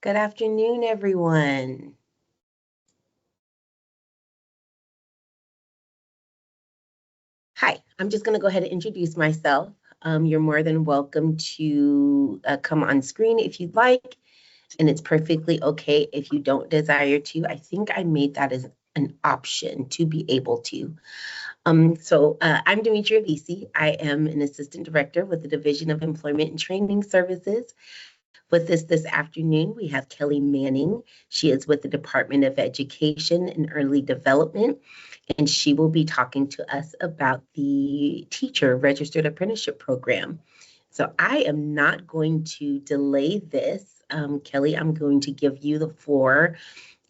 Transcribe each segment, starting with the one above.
Good afternoon, everyone. Hi, I'm just going to go ahead and introduce myself. You're more than welcome to come on screen if you'd like, and it's perfectly okay if you don't desire to. I think I made that as an option to be able to. I'm Demetria Lisi. I am an assistant director with the Division of Employment and Training Services. With us this afternoon, we have Kelly Manning. She is with the Department of Education and Early Development, and she will be talking to us about the teacher registered apprenticeship program. So I am not going to delay this. Kelly, I'm going to give you the floor.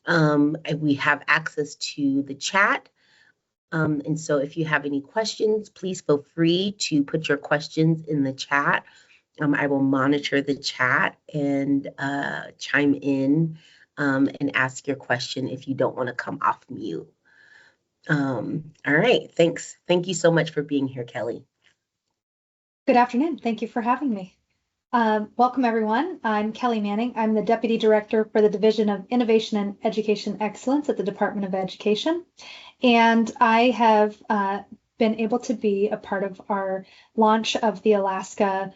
We have access to the chat. And so if you have any questions, please feel free to put your questions in the chat. I will monitor the chat and chime in and ask your question if you don't want to come off mute. All right, thanks. Thank you so much for being here, Kelly. Good afternoon. Thank you for having me. Welcome, everyone. I'm Kelly Manning. I'm the Deputy Director for the Division of Innovation and Education Excellence at the Department of Education. And I have been able to be a part of our launch of the Alaska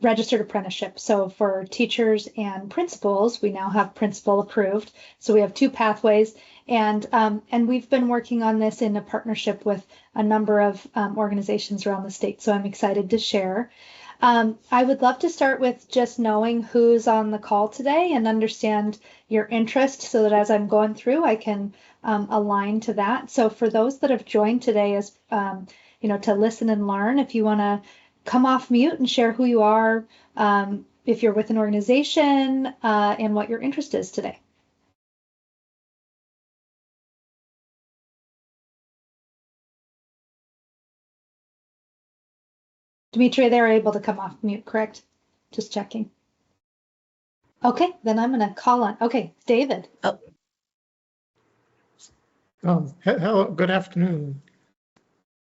registered apprenticeship. So for teachers and principals, we now have principal approved. So we have two pathways, and we've been working on this in a partnership with a number of organizations around the state. So I'm excited to share. I would love to start with just knowing who's on the call today and understand your interest so that as I'm going through, I can align to that. So for those that have joined today as, to listen and learn, if you want to come off mute and share who you are, if you're with an organization, and what your interest is today. Demetria, they're able to come off mute, correct? Just checking. Okay, then I'm going to call on. Okay, David. Hello, good afternoon.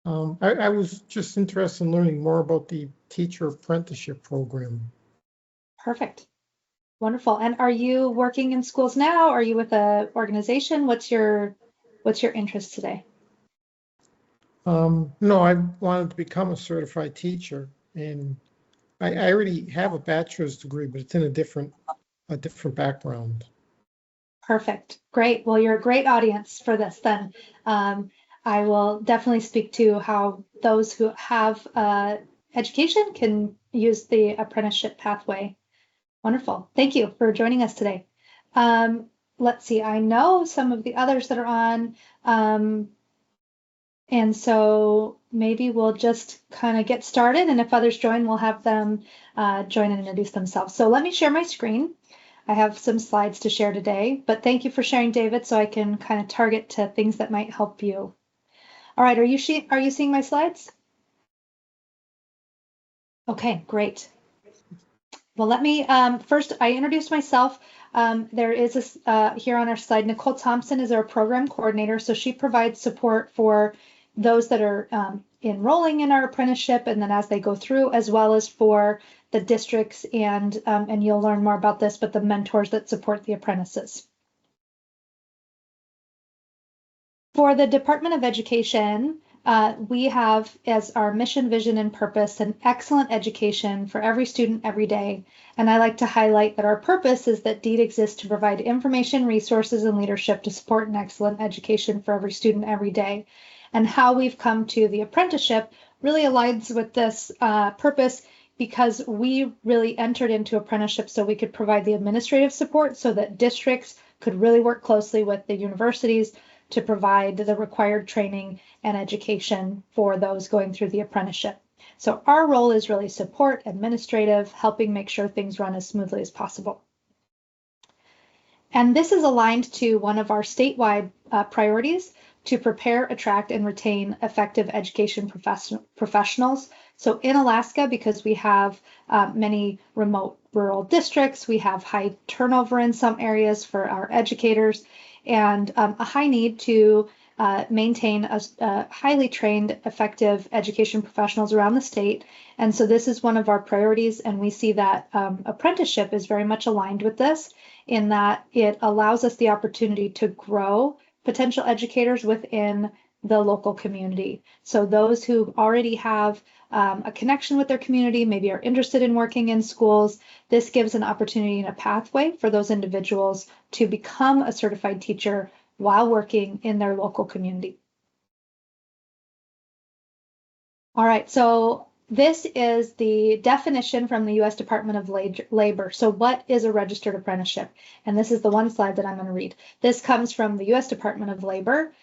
I was just interested in learning more about the teacher apprenticeship program. Perfect. Wonderful. And are you working in schools now? Are you with an organization? What's your interest today? No, I wanted to become a certified teacher, and I already have a bachelor's degree, but it's in a different background. Perfect. Great. Well, you're a great audience for this then. I will definitely speak to how those who have education can use the apprenticeship pathway. Wonderful. Thank you for joining us today. Let's see. I know some of the others that are on. And so maybe we'll just kind of get started. And if others join, we'll have them join and introduce themselves. So let me share my screen. I have some slides to share today, but thank you for sharing, David, so I can kind of target to things that might help you. All right, are you seeing my slides? Okay, great. Well, let me, first, I introduced myself. There is here on our slide, Nicole Thompson is our program coordinator, so she provides support for those that are enrolling in our apprenticeship and then as they go through, as well as for the districts and you'll learn more about this, but the mentors that support the apprentices. For the Department of Education, we have as our mission, vision, and purpose an excellent education for every student every day. And I like to highlight that our purpose is that DEED exists to provide information, resources, and leadership to support an excellent education for every student every day. And how we've come to the apprenticeship really aligns with this purpose because we really entered into apprenticeship so we could provide the administrative support so that districts could really work closely with the universities to provide the required training and education for those going through the apprenticeship. So our role is really support, administrative, helping make sure things run as smoothly as possible. And this is aligned to one of our statewide priorities to prepare, attract, and retain effective education professionals. So in Alaska, because we have many remote rural districts, we have high turnover in some areas for our educators, and a high need to maintain a highly trained, effective education professionals around the state. And so this is one of our priorities, and we see that apprenticeship is very much aligned with this in that it allows us the opportunity to grow potential educators within the local community. So those who already have a connection with their community, maybe are interested in working in schools, this gives an opportunity and a pathway for those individuals to become a certified teacher while working in their local community. All right, so this is the definition from the U.S. Department of Labor. So what is a registered apprenticeship? And this is the one slide that I'm going to read. This comes from the U.S. Department of Labor,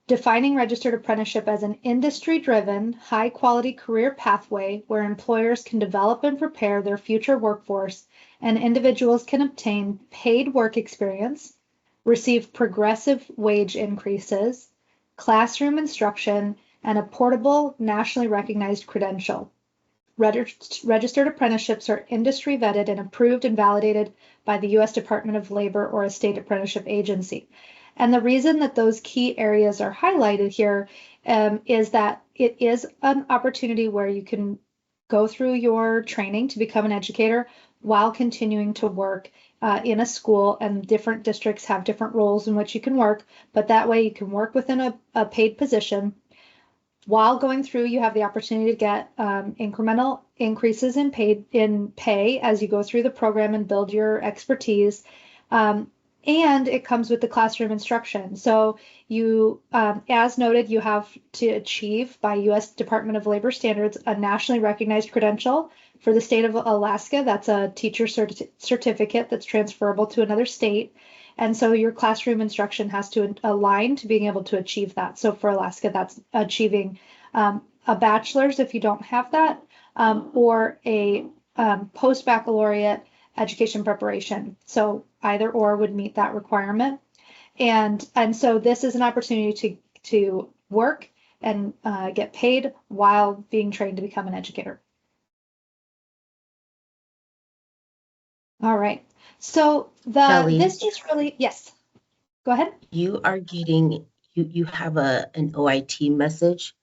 defining registered apprenticeship as an industry-driven, high-quality career pathway where employers can develop and prepare their future workforce and individuals can obtain paid work experience, receive progressive wage increases, classroom instruction, and a portable, nationally recognized credential. Registered apprenticeships are industry vetted and approved and validated by the U.S. Department of Labor or a state apprenticeship agency. And the reason that those key areas are highlighted here is that it is an opportunity where you can go through your training to become an educator while continuing to work in a school, and different districts have different roles in which you can work, but that way you can work within a paid position. While going through, you have the opportunity to get incremental increases in pay as you go through the program and build your expertise. And it comes with the classroom instruction. So you, as noted, you have to achieve by U.S. Department of Labor standards a nationally recognized credential. For the state of Alaska, that's a teacher certificate that's transferable to another state. And so your classroom instruction has to align to being able to achieve that. So for Alaska, that's achieving a bachelor's if you don't have that, or a post-baccalaureate education preparation. So either or would meet that requirement. And so this is an opportunity to work and get paid while being trained to become an educator. All right. So Kelly, this is really, yes, go ahead. you are getting, you have an OIT message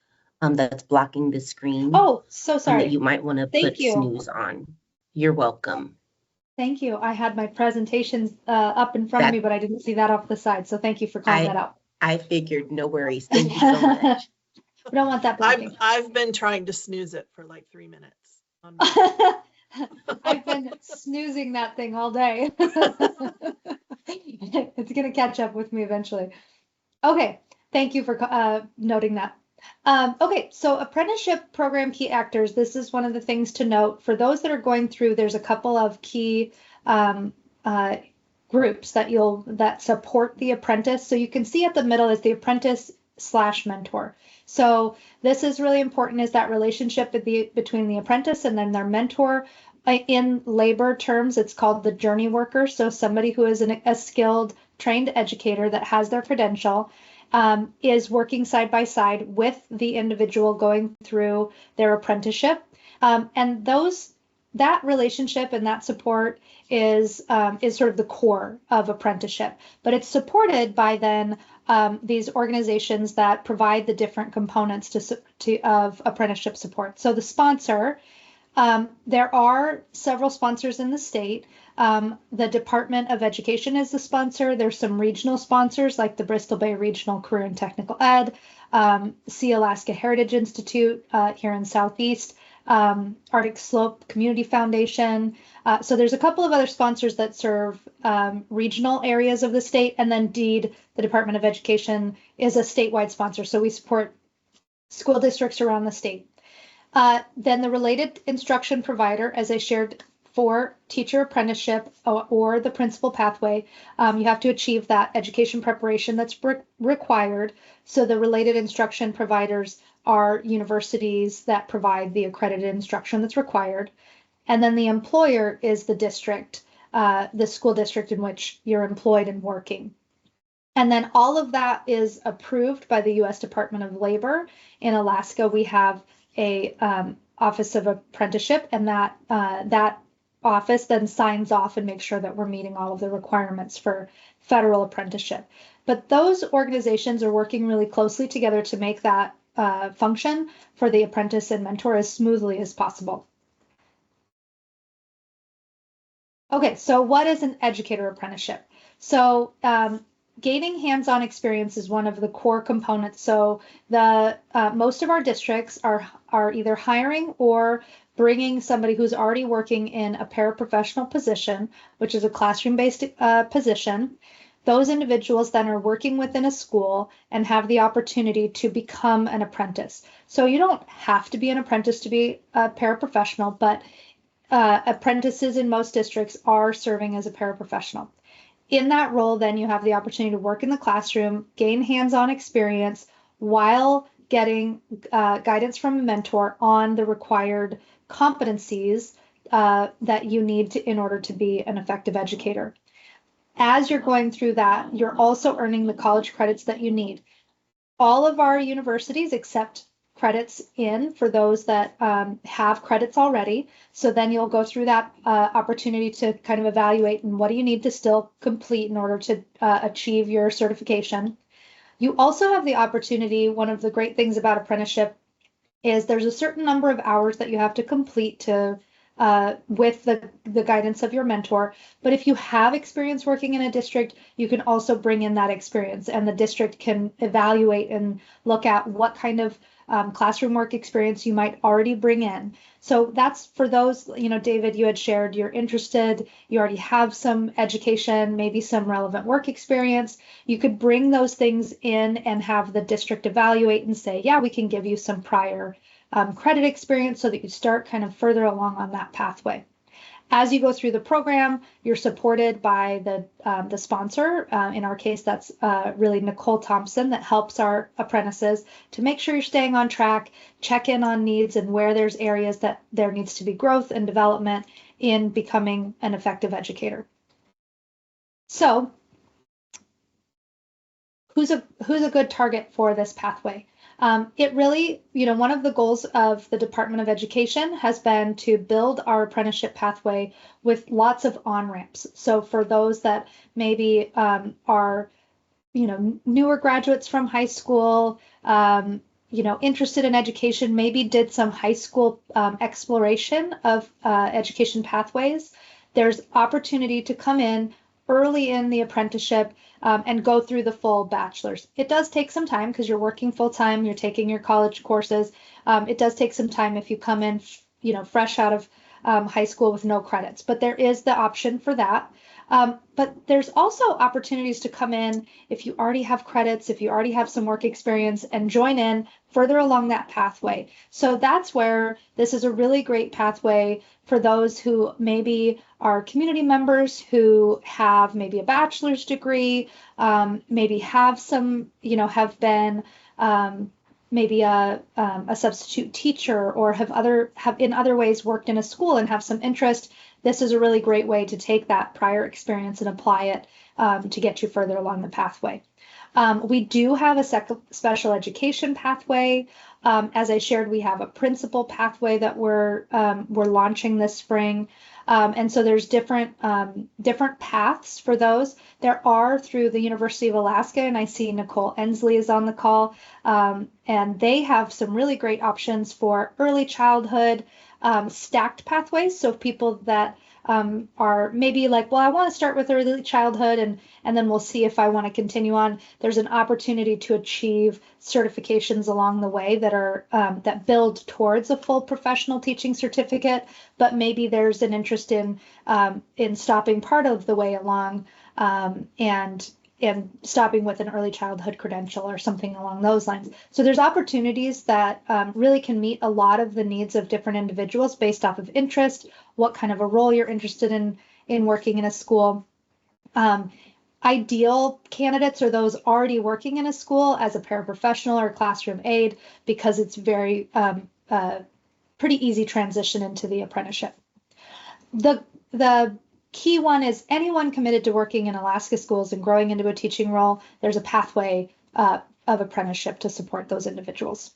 that's blocking the screen. Oh, so And sorry. that you might want to Thank put you. snooze on. You're welcome. Thank you. I had my presentations up in front of me, but I didn't see that off the side. So thank you for calling that out. I figured, no worries. Thank you so much. We don't want that blocking. I've been trying to snooze it for like 3 minutes. I've been snoozing that thing all day. It's going to catch up with me eventually. Okay, thank you for noting that. Okay, so apprenticeship program key actors. This is one of the things to note. For those that are going through, there's a couple of key groups that support the apprentice. So you can see at the middle is the apprentice/mentor. So this is really important, is that relationship between the apprentice and then their mentor. In labor terms, it's called the journey worker. So somebody who is a skilled, trained educator that has their credential is working side by side with the individual going through their apprenticeship. And that relationship and that support is sort of the core of apprenticeship, but it's supported by then these organizations that provide the different components of apprenticeship support. So the sponsor, there are several sponsors in the state. The Department of Education is the sponsor. There's some regional sponsors like the Bristol Bay Regional Career and Technical Ed, Sea Alaska Heritage Institute here in Southeast, Arctic Slope Community Foundation. So there's a couple of other sponsors that serve regional areas of the state, and then DEED, the Department of Education, is a statewide sponsor. So we support school districts around the state. Then the related instruction provider, as I shared, for teacher apprenticeship or the principal pathway, you have to achieve that education preparation that's required. So the related instruction providers are universities that provide the accredited instruction that's required. And then the employer is the district, the school district in which you're employed and working. And then all of that is approved by the U.S. Department of Labor. In Alaska, we have a Office of Apprenticeship, and that office then signs off and makes sure that we're meeting all of the requirements for federal apprenticeship. But those organizations are working really closely together to make that function for the apprentice and mentor as smoothly as possible. Okay, so what is an educator apprenticeship? So gaining hands-on experience is one of the core components. So the most of our districts are either hiring or bringing somebody who's already working in a paraprofessional position, which is a classroom-based position. Those individuals then are working within a school and have the opportunity to become an apprentice. So you don't have to be an apprentice to be a paraprofessional, but apprentices in most districts are serving as a paraprofessional. In that role, then you have the opportunity to work in the classroom, gain hands-on experience while getting guidance from a mentor on the required competencies that you need in order to be an effective educator. As you're going through that, you're also earning the college credits that you need. All of our universities accept credits in for those that have credits already. So then you'll go through that opportunity to kind of evaluate and what do you need to still complete in order to achieve your certification. You also have the opportunity, one of the great things about apprenticeship is there's a certain number of hours that you have to complete to with the guidance of your mentor. But if you have experience working in a district, you can also bring in that experience and the district can evaluate and look at what kind of classroom work experience you might already bring in. So that's for those, David, you had shared you're interested, you already have some education, maybe some relevant work experience. You could bring those things in and have the district evaluate and say, yeah, we can give you some prior credit experience so that you start kind of further along on that pathway. As you go through the program, you're supported by the sponsor. In our case, that's really Nicole Thompson that helps our apprentices to make sure you're staying on track, check in on needs and where there's areas that there needs to be growth and development in becoming an effective educator. So who's a good target for this pathway? It really, one of the goals of the Department of Education has been to build our apprenticeship pathway with lots of on-ramps. So for those that maybe are, newer graduates from high school, interested in education, maybe did some high school exploration of education pathways, there's opportunity to come in early in the apprenticeship and go through the full bachelor's. It does take some time because you're working full time, you're taking your college courses. It does take some time if you come in, fresh out of high school with no credits, but there is the option for that. But there's also opportunities to come in if you already have credits, if you already have some work experience and join in further along that pathway. So that's where this is a really great pathway for those who maybe are community members who have maybe a bachelor's degree, maybe have some, have been maybe a substitute teacher or have in other ways worked in a school and have some interest. This is a really great way to take that prior experience and apply it to get you further along the pathway. We do have a special education pathway. As I shared, we have a principal pathway that we're launching this spring. And so there's different paths for those. There are through the University of Alaska, and I see Nicole Ensley is on the call, and they have some really great options for early childhood stacked pathways. So people that are maybe like, well, I want to start with early childhood and then we'll see if I want to continue on. There's an opportunity to achieve certifications along the way that are that build towards a full professional teaching certificate, but maybe there's an interest in stopping part of the way along and stopping with an early childhood credential or something along those lines. So there's opportunities that really can meet a lot of the needs of different individuals based off of interest, what kind of a role you're interested in working in a school. Ideal candidates are those already working in a school as a paraprofessional or classroom aide because it's very pretty easy transition into the apprenticeship. The key one is anyone committed to working in Alaska schools and growing into a teaching role, there's a pathway of apprenticeship to support those individuals.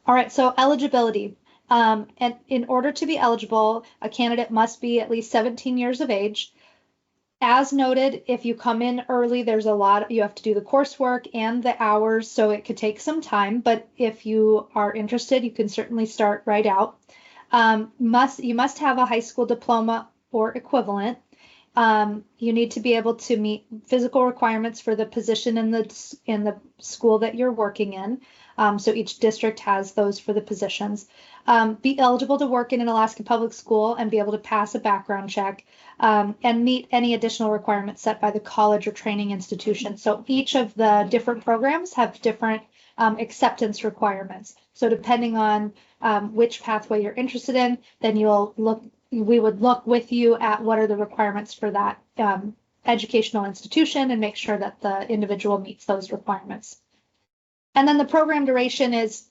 All right, so eligibility. And in order to be eligible, a candidate must be at least 17 years of age. As noted, if you come in early, there's a lot, you have to do the coursework and the hours, so it could take some time, but if you are interested, you can certainly start right out. You must have a high school diploma or equivalent. You need to be able to meet physical requirements for the position in the school that you're working in. So each district has those for the positions. Be eligible to work in an Alaska public school and be able to pass a background check, and meet any additional requirements set by the college or training institution. So each of the different programs have different acceptance requirements. So depending on which pathway you're interested in, then we would look with you at what are the requirements for that educational institution and make sure that the individual meets those requirements. And then the program duration is,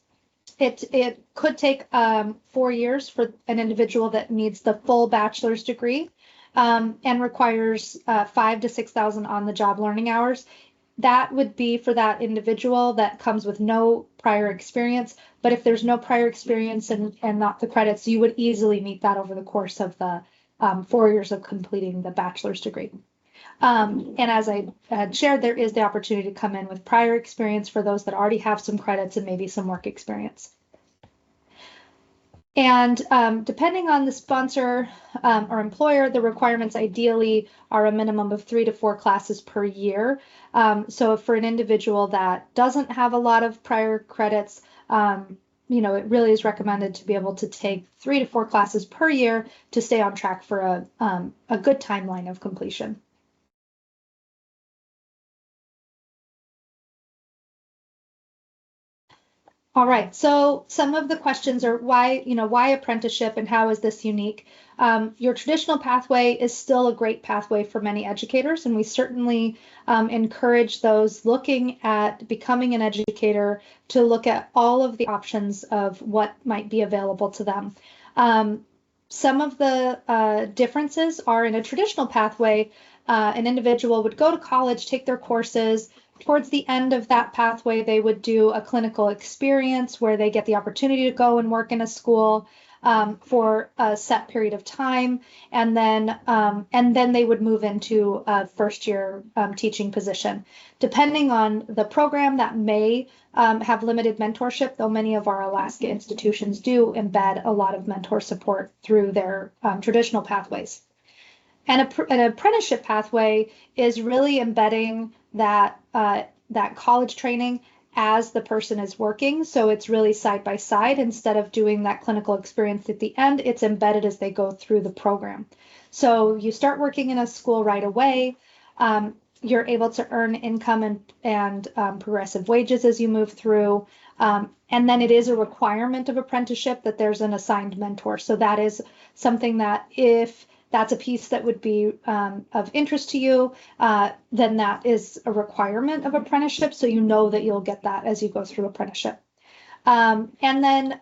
it could take 4 years for an individual that needs the full bachelor's degree, and requires 5,000 to 6,000 on-the-job learning hours. That would be for that individual that comes with no prior experience. But if there's no prior experience and not the credits, you would easily meet that over the course of the 4 years of completing the bachelor's degree. And as I had shared, there is the opportunity to come in with prior experience for those that already have some credits and maybe some work experience. And depending on the sponsor or employer, the requirements ideally are a minimum of 3 to 4 classes per year. So for an individual that doesn't have a lot of prior credits, it really is recommended to be able to take 3 to 4 classes per year to stay on track for a good timeline of completion. All right, so some of the questions are why apprenticeship and how is this unique? Your traditional pathway is still a great pathway for many educators, and we certainly encourage those looking at becoming an educator to look at all of the options of what might be available to them. Some of the differences are in a traditional pathway, an individual would go to college, take their courses. Towards the end of that pathway, they would do a clinical experience where they get the opportunity to go and work in a school for a set period of time, and then they would move into a first-year teaching position. Depending on the program, that may have limited mentorship, though many of our Alaska institutions do embed a lot of mentor support through their traditional pathways. And an apprenticeship pathway is really embedding that college training as the person is working. So it's really side by side. Instead of doing that clinical experience at the end, it's embedded as they go through the program. So you start working in a school right away. You're able to earn income and progressive wages as you move through. And then it is a requirement of apprenticeship that there's an assigned mentor. So that is something that if that's a piece that would be of interest to you, then that is a requirement of apprenticeship. So you know that you'll get that as you go through apprenticeship. And then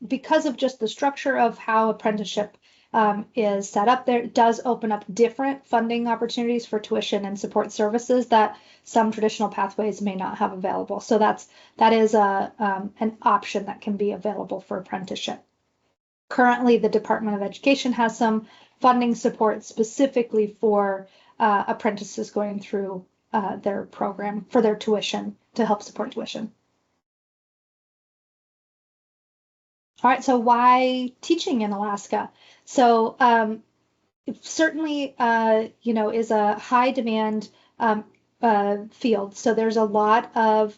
because of just the structure of how apprenticeship is set up, there does open up different funding opportunities for tuition and support services that some traditional pathways may not have available. So that is an option that can be available for apprenticeship. Currently, the Department of Education has some funding support specifically for apprentices going through their program for their tuition to help support tuition. All right, so why teaching in Alaska? So certainly, is a high demand field. So there's a lot of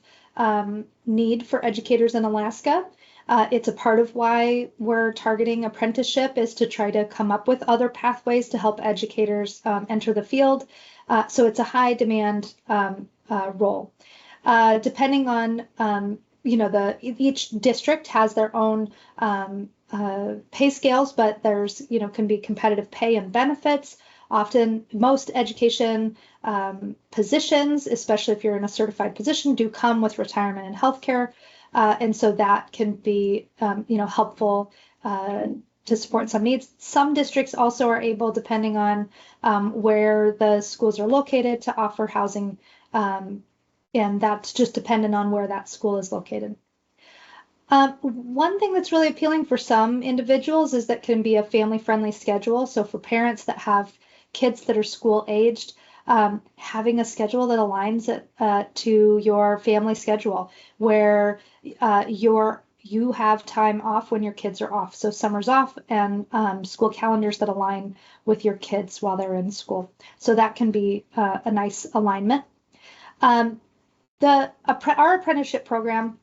need for educators in Alaska. It's a part of why we're targeting apprenticeship, is to try to come up with other pathways to help educators enter the field. So it's a high demand role. Depending on, each district has their own pay scales, but there's, can be competitive pay and benefits. Often most education positions, especially if you're in a certified position, do come with retirement and healthcare. And so that can be, helpful to support some needs. Some districts also are able, depending on where the schools are located, to offer housing, and that's just dependent on where that school is located. One thing that's really appealing for some individuals is that can be a family-friendly schedule. So for parents that have kids that are school-aged, having a schedule that aligns it to your family schedule, where you have time off when your kids are off. So summer's off, and school calendars that align with your kids while they're in school. So that can be a nice alignment. Our apprenticeship program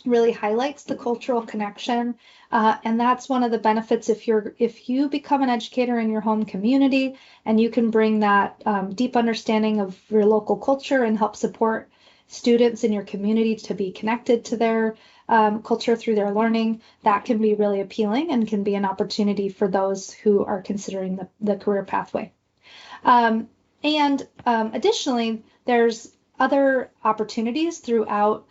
really highlights the cultural connection, and that's one of the benefits if you become an educator in your home community, and you can bring that deep understanding of your local culture and help support students in your community to be connected to their culture through their learning. That can be really appealing and can be an opportunity for those who are considering the career pathway. Additionally, there's other opportunities throughout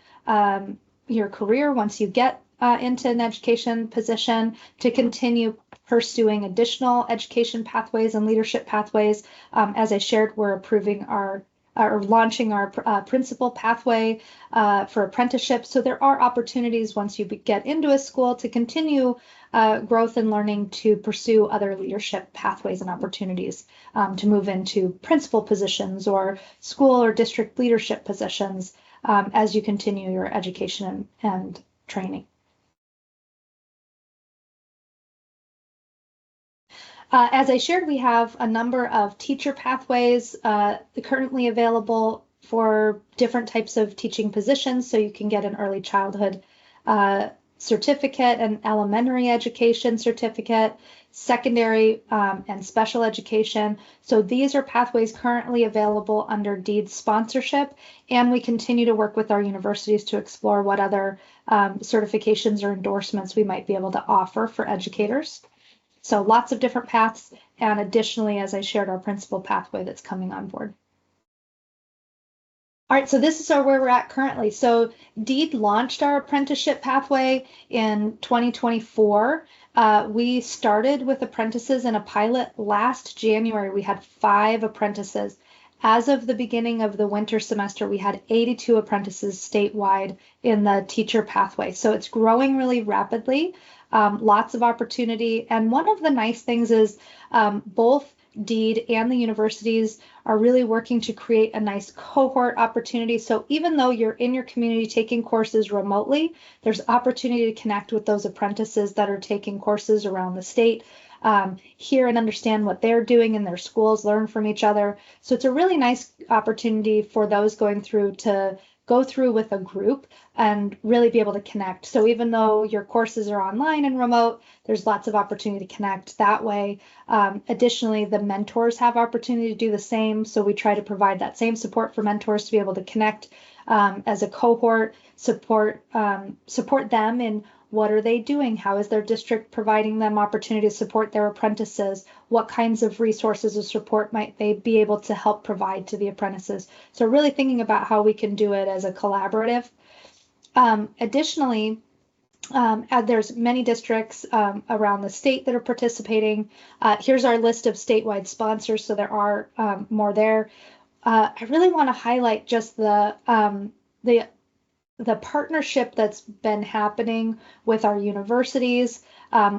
your career once you get into an education position to continue pursuing additional education pathways and leadership pathways. As I shared, we're launching our principal pathway for apprenticeship. So there are opportunities once you get into a school to continue growth and learning to pursue other leadership pathways and opportunities to move into principal positions or school or district leadership positions as you continue your education and training. As I shared, we have a number of teacher pathways currently available for different types of teaching positions. So you can get an early childhood certificate, an elementary education certificate, secondary and special education. So these are pathways currently available under DEED sponsorship, and we continue to work with our universities to explore what other certifications or endorsements we might be able to offer for educators. So lots of different paths, and additionally, as I shared, our principal pathway that's coming on board. All right, so this is where we're at currently. So DEED launched our apprenticeship pathway in 2024. We started with apprentices in a pilot last January. We had 5 apprentices. As of the beginning of the winter semester, we had 82 apprentices statewide in the teacher pathway. So it's growing really rapidly, lots of opportunity. And one of the nice things is both DEED and the universities are really working to create a nice cohort opportunity. So even though you're in your community taking courses remotely, there's opportunity to connect with those apprentices that are taking courses around the state, hear and understand what they're doing in their schools, learn from each other. So it's a really nice opportunity for those going through to go through with a group and really be able to connect. So even though your courses are online and remote, there's lots of opportunity to connect that way. Additionally, the mentors have opportunity to do the same. So we try to provide that same support for mentors to be able to connect as a cohort, support them in what are they doing? How is their district providing them opportunity to support their apprentices? What kinds of resources or support might they be able to help provide to the apprentices? So really thinking about how we can do it as a collaborative. Additionally, there's many districts around the state that are participating. Here's our list of statewide sponsors, so there are more there. I really want to highlight just the partnership that's been happening with our universities,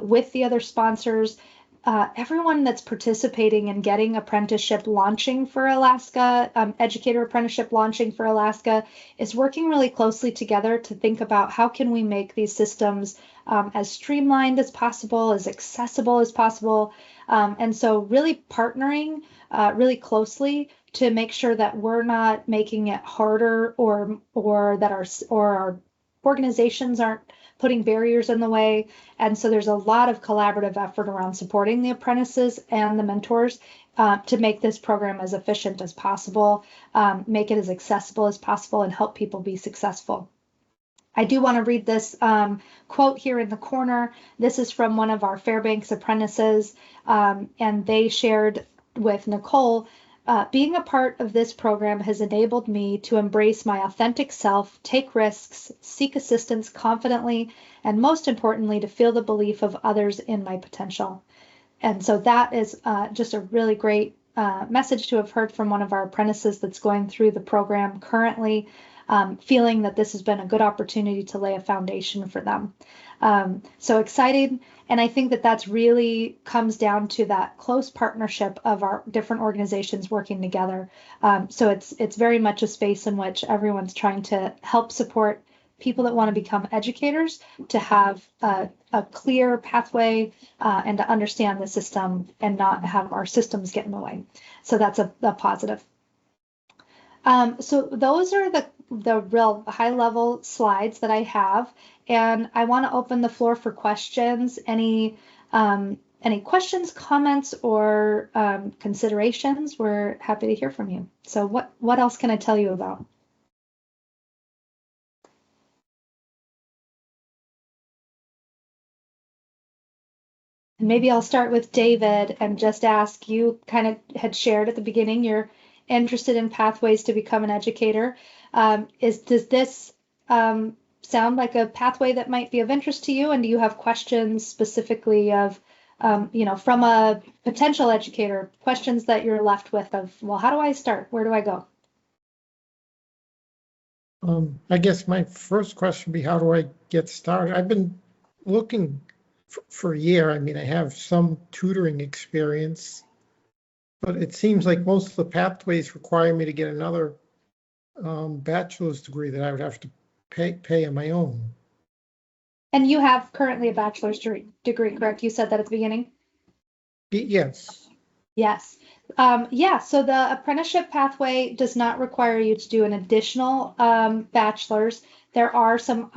with the other sponsors. Everyone that's participating in getting apprenticeship launching for Alaska, educator apprenticeship launching for Alaska, is working really closely together to think about how can we make these systems as streamlined as possible, as accessible as possible. And so really partnering really closely to make sure that we're not making it harder or that our organizations aren't putting barriers in the way. And so there's a lot of collaborative effort around supporting the apprentices and the mentors to make this program as efficient as possible, make it as accessible as possible, and help people be successful. I do want to read this quote here in the corner. This is from one of our Fairbanks apprentices, and they shared with Nicole, being a part of this program has enabled me to embrace my authentic self, take risks, seek assistance confidently, and most importantly, to feel the belief of others in my potential. And so that is just a really great message to have heard from one of our apprentices that's going through the program currently. feeling that this has been a good opportunity to lay a foundation for them. So excited. And I think that that's really comes down to that close partnership of our different organizations working together. So it's very much a space in which everyone's trying to help support people that want to become educators to have a clear pathway and to understand the system and not have our systems get in the way. So that's a positive. So those are the real high level slides that I have, and I want to open the floor for questions. Any questions, comments, or considerations? We're happy to hear from you. So what else can I tell you about? And maybe I'll start with David and just ask, you kind of had shared at the beginning you're interested in pathways to become an educator. Does this sound like a pathway that might be of interest to you? And do you have questions specifically of, from a potential educator, questions that you're left with of, well, how do I start? Where do I go? I guess my first question would be, how do I get started? I've been looking for a year. I mean, I have some tutoring experience, but it seems like most of the pathways require me to get another bachelor's degree that I would have to pay on my own. And you have currently a bachelor's degree, correct? You said that at the beginning? Yes. Yes. So the apprenticeship pathway does not require you to do an additional bachelor's. There are some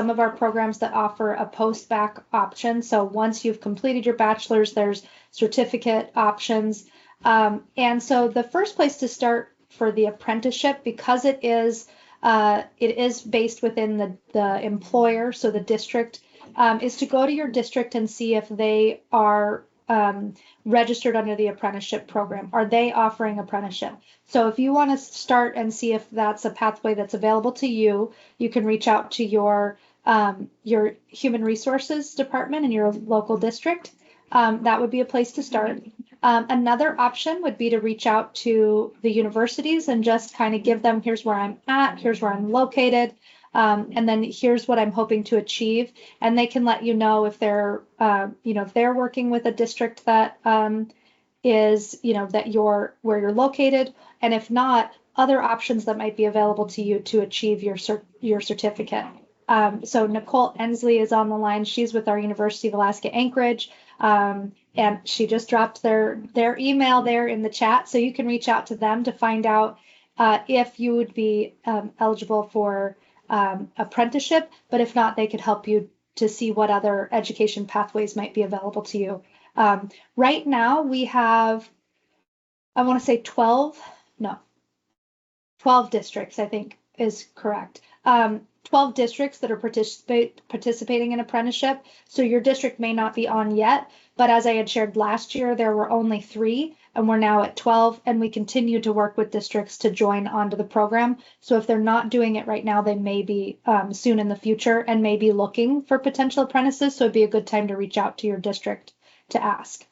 of our programs that offer a post-bac option. So once you've completed your bachelor's, there's certificate options. And so the first place to start for the apprenticeship, because it is based within the employer, so the district, is to go to your district and see if they are registered under the apprenticeship program. Are they offering apprenticeship? So if you want to start and see if that's a pathway that's available to you, you can reach out to your human resources department in your local district. That would be a place to start. Another option would be to reach out to the universities and just kind of give them, here's where I'm at, here's where I'm located, and then here's what I'm hoping to achieve. And they can let you know if they're, if they're working with a district that is, where you're located, and if not, other options that might be available to you to achieve your certificate. So Nicole Ensley is on the line. She's with our University of Alaska Anchorage. And she just dropped their email there in the chat, so you can reach out to them to find out if you would be eligible for apprenticeship. But if not, they could help you to see what other education pathways might be available to you. Right now we have, I want to say 12 districts, I think is correct. 12 districts that are participating in apprenticeship. So your district may not be on yet, but as I had shared last year, there were only 3, and we're now at 12, and we continue to work with districts to join onto the program. So if they're not doing it right now, they may be soon in the future and may be looking for potential apprentices. So it'd be a good time to reach out to your district to ask.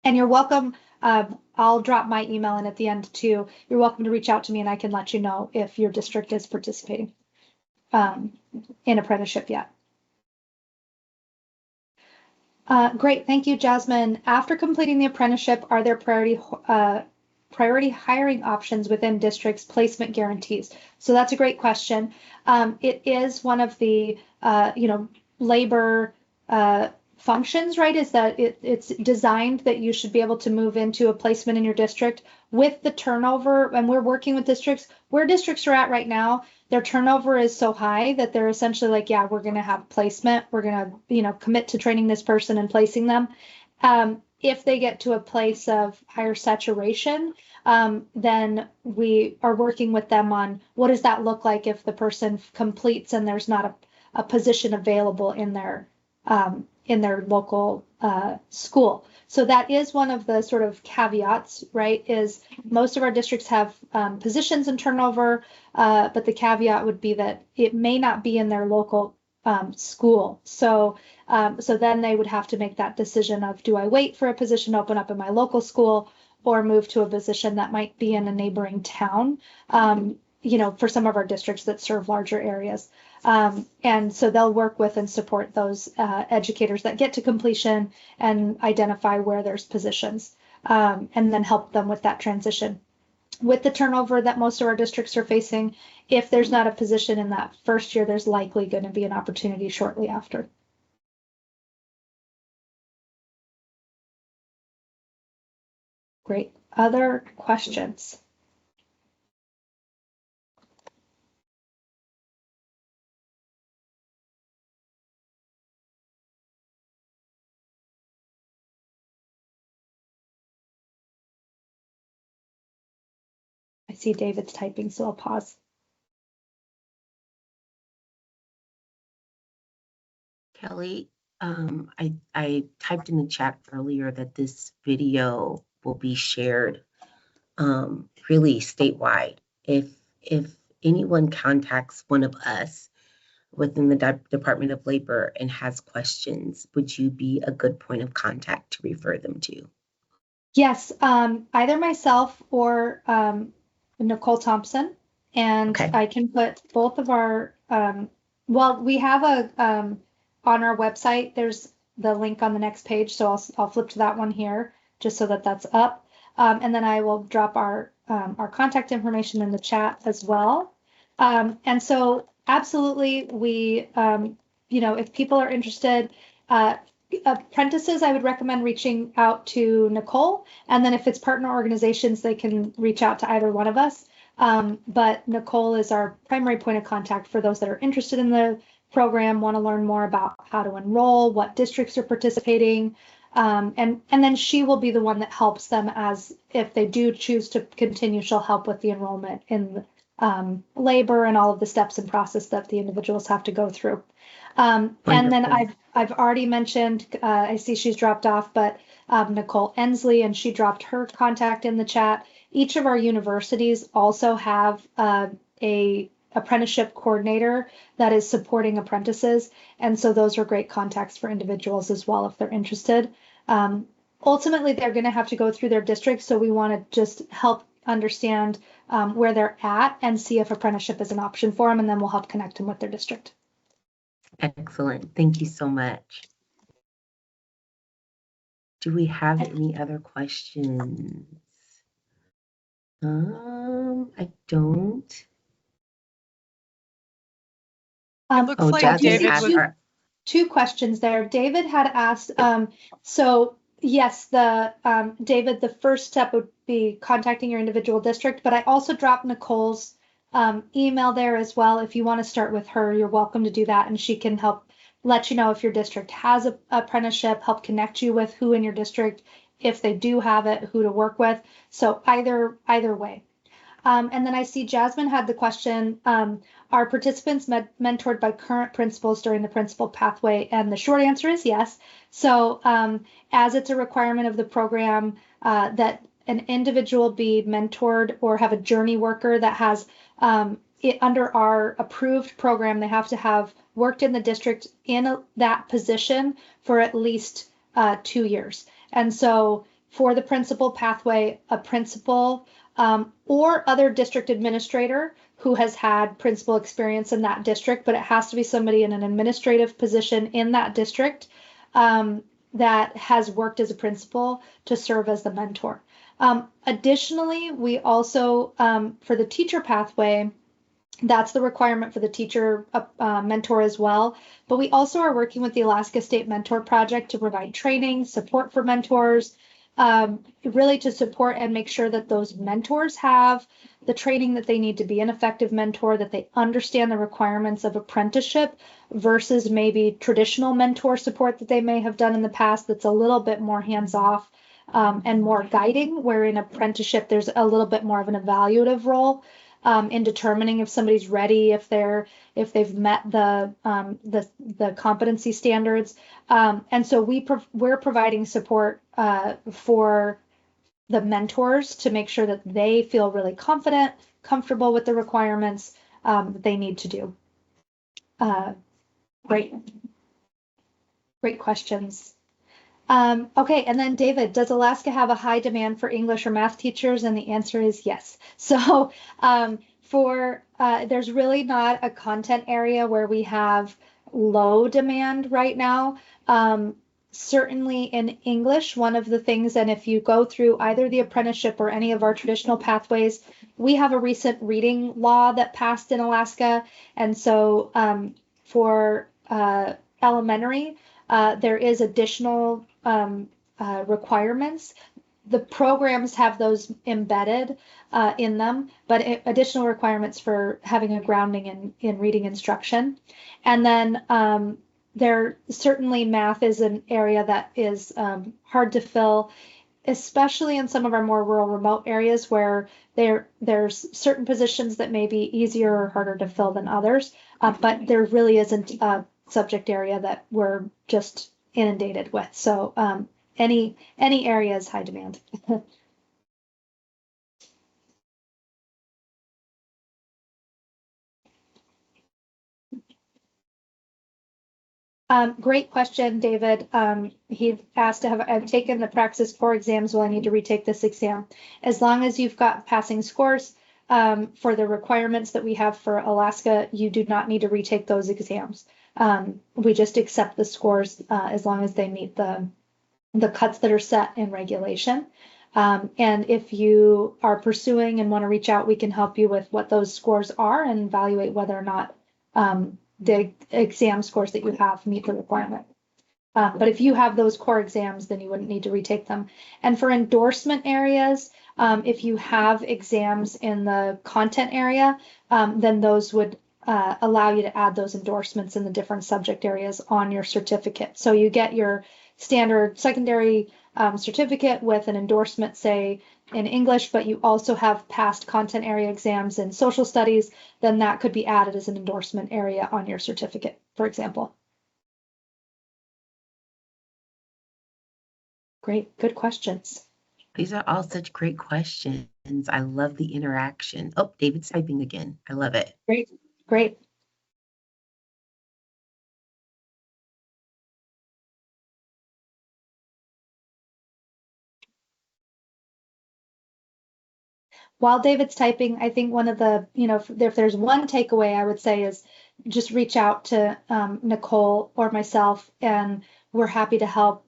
And you're welcome. I'll drop my email in at the end too. You're welcome to reach out to me and I can let you know if your district is participating in apprenticeship yet. Great, thank you, Jasmine. After completing the apprenticeship, are there priority hiring options within districts' placement guarantees? So that's a great question. It is one of the labor functions, right? Is that it's designed that you should be able to move into a placement in your district with the turnover. And we're working with districts where districts are at right now. Their turnover is so high that they're essentially like, yeah, we're going to have placement. We're going to, commit to training this person and placing them. If they get to a place of higher saturation, then we are working with them on what does that look like if the person completes and there's not a position available in their local school. So that is one of the sort of caveats, right? Is most of our districts have positions and turnover, but the caveat would be that it may not be in their local school. So then they would have to make that decision of, do I wait for a position to open up in my local school or move to a position that might be in a neighboring town? for some of our districts that serve larger areas. And so they'll work with and support those educators that get to completion and identify where there's positions, and then help them with that transition. With the turnover that most of our districts are facing, if there's not a position in that first year, there's likely going to be an opportunity shortly after. Great. Other questions? I see David's typing, so I'll pause. Kelly, I typed in the chat earlier that this video will be shared really statewide. If anyone contacts one of us within the Department of Labor and has questions, would you be a good point of contact to refer them to? Yes, either myself or Nicole Thompson, and Okay. I can put both of our, well, we have on our website, there's the link on the next page, so I'll flip to that one here, just so that that's up. And then I will drop our contact information in the chat as well. And so absolutely, we, if people are interested, apprentices, I would recommend reaching out to Nicole. And then if it's partner organizations, they can reach out to either one of us. But Nicole is our primary point of contact for those that are interested in the program, want to learn more about how to enroll, what districts are participating. And then she will be the one that helps them, as if they do choose to continue, she'll help with the enrollment in labor and all of the steps and process that the individuals have to go through. And then I've already mentioned, I see she's dropped off, but Nicole Ensley, and she dropped her contact in the chat. Each of our universities also have a apprenticeship coordinator that is supporting apprentices. And so those are great contacts for individuals as well if they're interested. Ultimately, they're going to have to go through their district. So we want to just help understand where they're at and see if apprenticeship is an option for them, and then we'll help connect them with their district. Excellent. Thank you so much. Do we have any other questions? I don't. It looks like David was two questions there. David had asked, so yes, David, the first step would be contacting your individual district, but I also dropped Nicole's email there as well. If you want to start with her, you're welcome to do that, and she can help let you know if your district has a apprenticeship, help connect you with who in your district, if they do have it, who to work with. So either way. And then I see Jasmine had the question, are participants mentored by current principals during the principal pathway? And the short answer is yes. So as it's a requirement of the program that an individual be mentored or have a journey worker that has under our approved program, they have to have worked in the district in that position for at least 2 years. And so for the principal pathway, a principal or other district administrator who has had principal experience in that district, but it has to be somebody in an administrative position in that district that has worked as a principal to serve as the mentor. Additionally, we also, for the teacher pathway, that's the requirement for the teacher mentor as well. But we also are working with the Alaska State Mentor Project to provide training, support for mentors, really to support and make sure that those mentors have the training that they need to be an effective mentor, that they understand the requirements of apprenticeship versus maybe traditional mentor support that they may have done in the past that's a little bit more hands-off and more guiding, where in apprenticeship there's a little bit more of an evaluative role in determining if somebody's ready, if they've met the competency standards, and so we're providing support for the mentors to make sure that they feel really confident, comfortable with the requirements that they need to do. Great questions. Okay, and then David, does Alaska have a high demand for English or math teachers? And the answer is yes. So There's really not a content area where we have low demand right now. Certainly in English, one of the things, and if you go through either the apprenticeship or any of our traditional pathways, we have a recent reading law that passed in Alaska. And so for elementary, there is additional requirements. The programs have those embedded in them, but additional requirements for having a grounding in reading instruction. And then there certainly math is an area that is hard to fill, especially in some of our more rural remote areas where there's certain positions that may be easier or harder to fill than others, but there really isn't a subject area that we're just inundated with. So any area is high demand. Great question, David. He asked to I've taken the Praxis core exams. Will I need to retake this exam? As long as you've got passing scores for the requirements that we have for Alaska, you do not need to retake those exams. We just accept the scores as long as they meet the cuts that are set in regulation. And if you are pursuing and want to reach out, we can help you with what those scores are and evaluate whether or not the exam scores that you have meet the requirement. But if you have those core exams, then you wouldn't need to retake them. And for endorsement areas, if you have exams in the content area, then those would allow you to add those endorsements in the different subject areas on your certificate. So you get your standard secondary certificate with an endorsement, say in English, but you also have passed content area exams in social studies, then that could be added as an endorsement area on your certificate, for example. Great, good questions. These are all such great questions. I love the interaction. Oh, David's typing again. I love it. Great, great. While David's typing, I think one of the, if there's one takeaway I would say is just reach out to Nicole or myself, and we're happy to help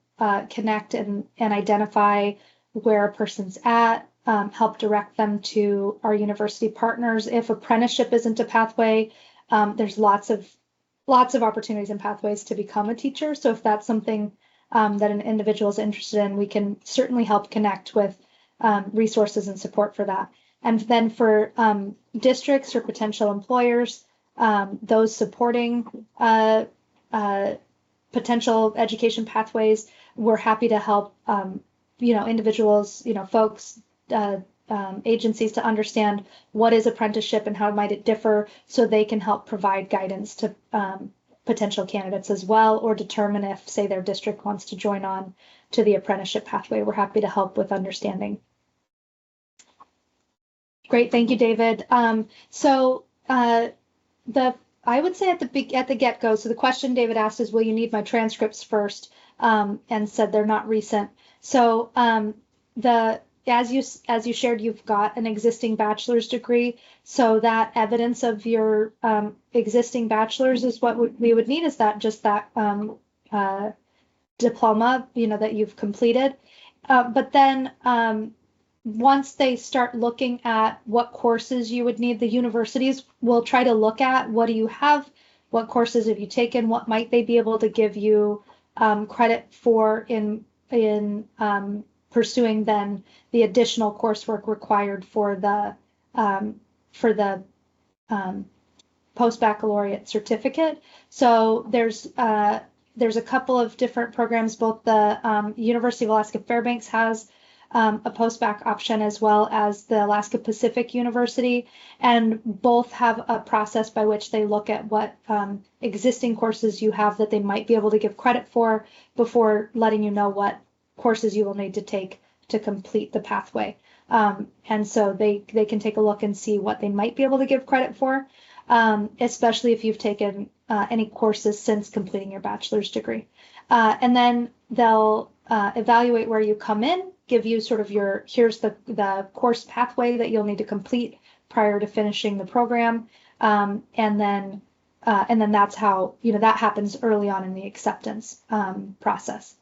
connect and identify where a person's at, help direct them to our university partners. If apprenticeship isn't a pathway, there's lots of opportunities and pathways to become a teacher. So if that's something that an individual is interested in, we can certainly help connect with resources and support for that. And then for districts or potential employers, those supporting potential education pathways, we're happy to help, individuals, folks, agencies to understand what is apprenticeship and how might it differ, so they can help provide guidance to potential candidates as well, or determine if, say, their district wants to join on to the apprenticeship pathway. We're happy to help with understanding. Great, thank you, David. I would say at the get-go, so the question David asked is, will you need my transcripts first? And said they're not recent. So as you shared, you've got an existing bachelor's degree. So that evidence of your existing bachelor's is what we would need. Is that just that diploma, that you've completed? But then once they start looking at what courses you would need, the universities will try to look at what do you have, what courses have you taken, what might they be able to give you credit for in pursuing then the additional coursework required for the post-baccalaureate certificate. So there's a couple of different programs. Both the University of Alaska Fairbanks has a post-bac option, as well as the Alaska Pacific University, and both have a process by which they look at what existing courses you have that they might be able to give credit for before letting you know what courses you will need to take to complete the pathway. And so they can take a look and see what they might be able to give credit for, especially if you've taken any courses since completing your bachelor's degree. And then they'll evaluate where you come in, give you sort of here's the course pathway that you'll need to complete prior to finishing the program. And then that's how, that happens early on in the acceptance process.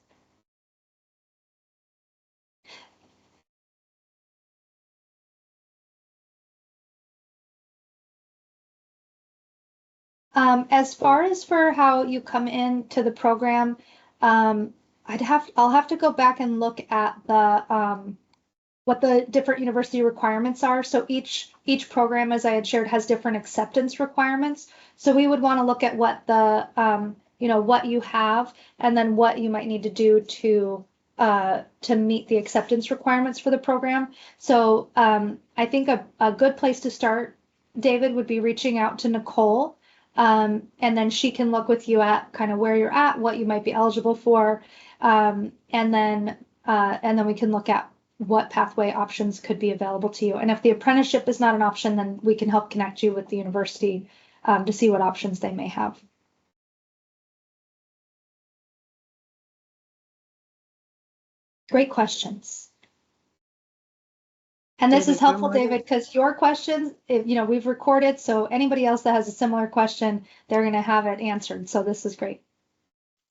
As far as for how you come into the program, I'll have to go back and look at the what the different university requirements are. So each program, as I had shared, has different acceptance requirements. So we would want to look at what the what you have, and then what you might need to do to meet the acceptance requirements for the program. So I think a good place to start, David, would be reaching out to Nicole. And then she can look with you at kind of where you're at, what you might be eligible for, and then we can look at what pathway options could be available to you. And if the apprenticeship is not an option, then we can help connect you with the university to see what options they may have. Great questions. And this is helpful, David, because your questions, we've recorded, so anybody else that has a similar question, they're going to have it answered. So this is great.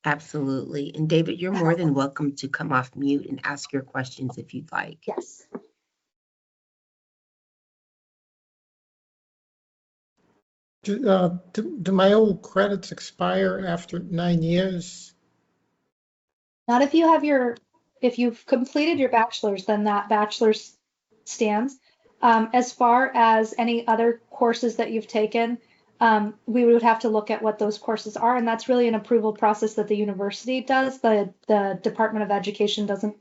Absolutely. And David, you're more than welcome to come off mute and ask your questions if you'd like. Yes. Do my old credits expire after 9 years? Not if if you've completed your bachelor's, then that bachelor's stands. As far as any other courses that you've taken, we would have to look at what those courses are, and that's really an approval process that the university does. The Department of Education doesn't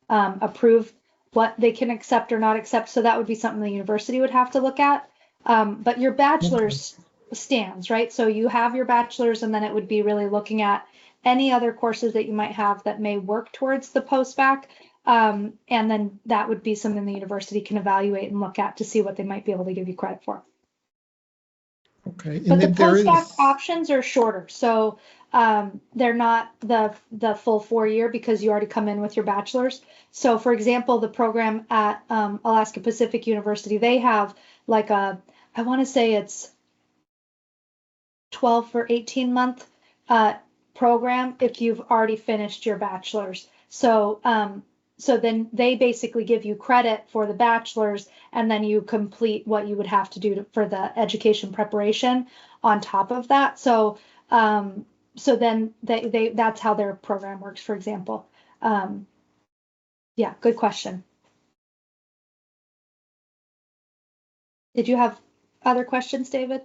approve what they can accept or not accept, so that would be something the university would have to look at. But your bachelor's stands, right? So you have your bachelor's, and then it would be really looking at any other courses that you might have that may work towards the post-bac. And then that would be something the university can evaluate and look at to see what they might be able to give you credit for. Okay. But the post-bac options are shorter. So they're not the full 4-year because you already come in with your bachelor's. So for example, the program at Alaska Pacific University, they have like I want to say it's 12 or 18 month program if you've already finished your bachelor's. So then they basically give you credit for the bachelor's, and then you complete what you would have to do for the education preparation on top of that. So then that's how their program works, for example. Yeah, good question. Did you have other questions, David?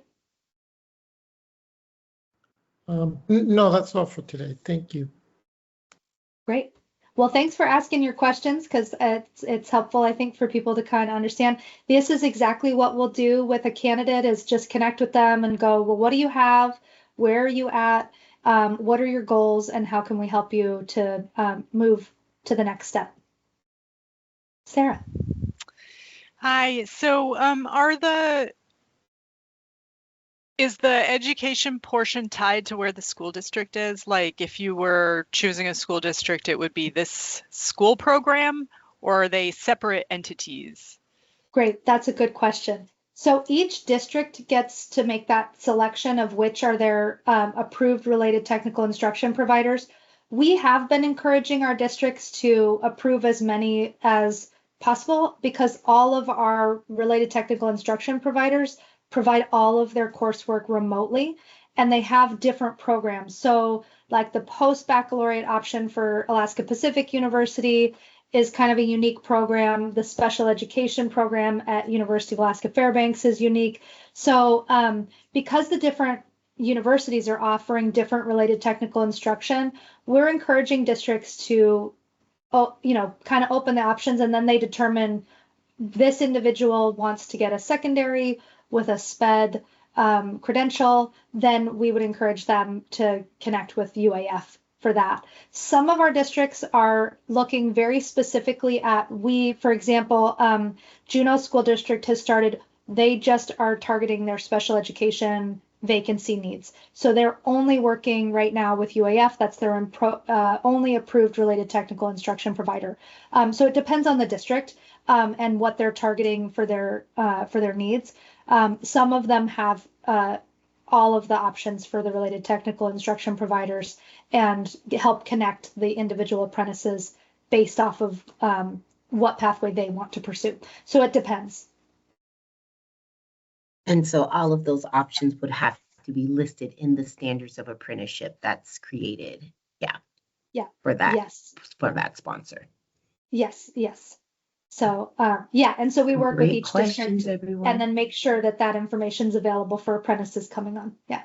No, that's all for today. Thank you. Great. Well, thanks for asking your questions, because it's helpful, I think, for people to kind of understand. This is exactly what we'll do with a candidate, is just connect with them and go, well, what do you have? Where are you at? What are your goals? And how can we help you to move to the next step? Sarah. Hi. So is the education portion tied to where the school district is? Like if you were choosing a school district, it would be this school program, or are they separate entities? Great. That's a good question. So each district gets to make that selection of which are their approved related technical instruction providers. We have been encouraging our districts to approve as many as possible, because all of our related technical instruction providers provide all of their coursework remotely, and they have different programs. So like the post-baccalaureate option for Alaska Pacific University is kind of a unique program. The special education program at University of Alaska Fairbanks is unique. So because the different universities are offering different related technical instruction, we're encouraging districts to kind of open the options, and then they determine this individual wants to get a secondary with a SPED credential, then we would encourage them to connect with UAF for that. Some of our districts are looking very specifically at, for example, Juneau School District has started, they just are targeting their special education vacancy needs. So they're only working right now with UAF. That's their only approved related technical instruction provider. So it depends on the district. and what they're targeting for their needs. Some of them have all of the options for the related technical instruction providers and help connect the individual apprentices based off of what pathway they want to pursue. So it depends. And so all of those options would have to be listed in the standards of apprenticeship that's created. Yeah. Yeah. For that. Yes. For that sponsor. Yes. Yes. So yeah, and so we work with Great each questions, district everyone. and then make sure that that information is available for apprentices coming on. Yeah.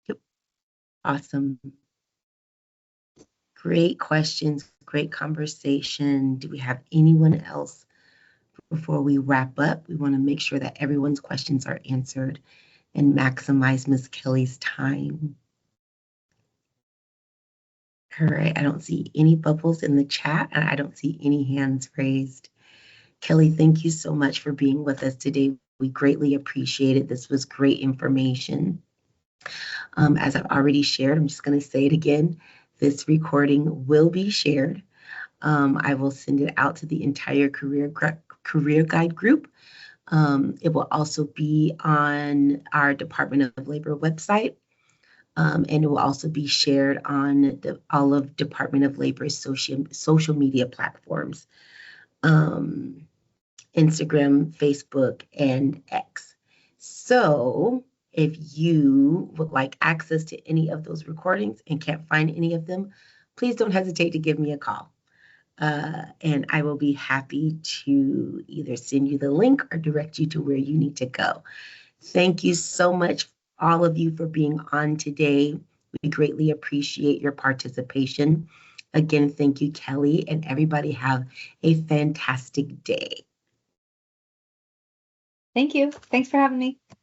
Yep. Awesome. Great questions, great conversation. Do we have anyone else before we wrap up? We want to make sure that everyone's questions are answered and maximize Ms. Kelly's time. All right, I don't see any bubbles in the chat and I don't see any hands raised. Kelly, thank you so much for being with us today. We greatly appreciate it. This was great information. As I've already shared, I'm just going to say it again. This recording will be shared. I will send it out to the entire career guide group. It will also be on our Department of Labor website. And it will also be shared on all of Department of Labor's social media platforms, Instagram, Facebook, and X. So if you would like access to any of those recordings and can't find any of them, please don't hesitate to give me a call. And I will be happy to either send you the link or direct you to where you need to go. Thank you so much, all of you, for being on today. We greatly appreciate your participation. Again, thank you, Kelly, and everybody have a fantastic day. Thank you. Thanks for having me.